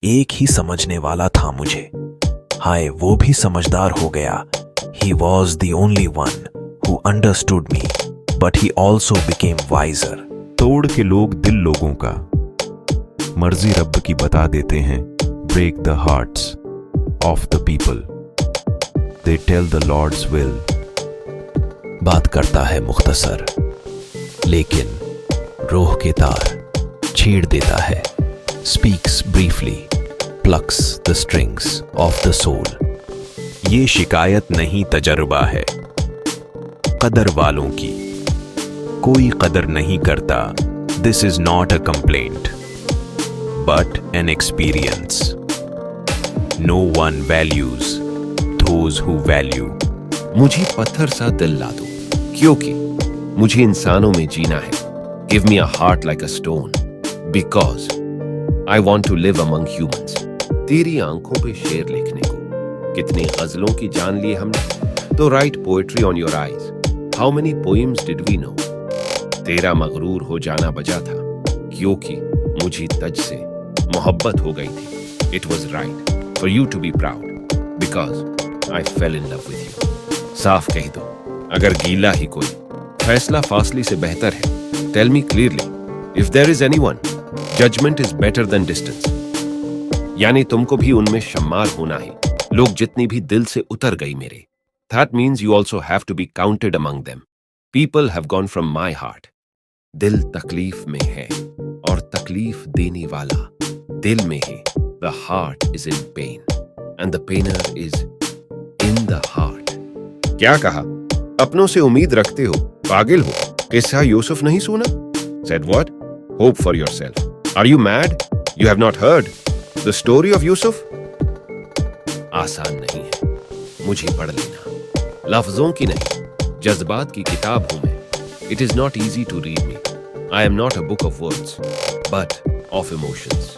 एक ही समझने वाला था मुझे। हाय, वो भी समझदार हो गया। He was the only one who understood me, but he also became wiser. तोड़ के लोग दिल लोगों का, मर्जी रब की बता देते हैं। Break the hearts of the people. They tell the Lord's will. बात करता है मुख्तसर, लेकिन रोह के तार छेड़ देता है। Speaks briefly, plucks the strings of the soul. ये शिकायत नहीं, तजर्बा है कदर वालों की। कोई कदर नहीं करता। This is not a complaint but an experience. No one values those who value. मुझे पत्थर सा दिल ला दो, क्योंकि मुझे इंसानों में जीना है। Give me a heart like a stone, because I want to live among humans. तेरी आंखों पे शेर लिखने को कितनी गजलों की जान ली हमने। तो write poetry on your eyes. How many poems did we know. तेरा मगरूर हो जाना बजा था, क्योंकि मुझे तज से मोहब्बत हो गई थी। It was right for you to be proud, because I fell in love with you. साफ कह दो, अगर गीला ही कोई फैसला फासले से बेहतर है। Tell me clearly, if there is anyone, judgement is better than distance. यानी तुमको भी उनमें शम्मार होना है। लोग जितनी भी दिल से उतर गई मेरे, that means you also have to be counted among them. People have gone from my heart. दिल तकलीफ में है और तकलीफ देने वाला दिल में है। The heart is in pain and the painer is in the heart. क्या कहा? अपनों से उम्मीद रखते हो, पागल हो। किस्सा यूसुफ नहीं सुना? Said what? Hope for yourself. Are you mad? You have not heard the story of Yusuf? आसान नहीं है, मुझे पढ़ लेना। लफ्जों की नहीं, जज्बात की किताब हूं मैं। It is not easy to read me. I am not a book of words but of emotions.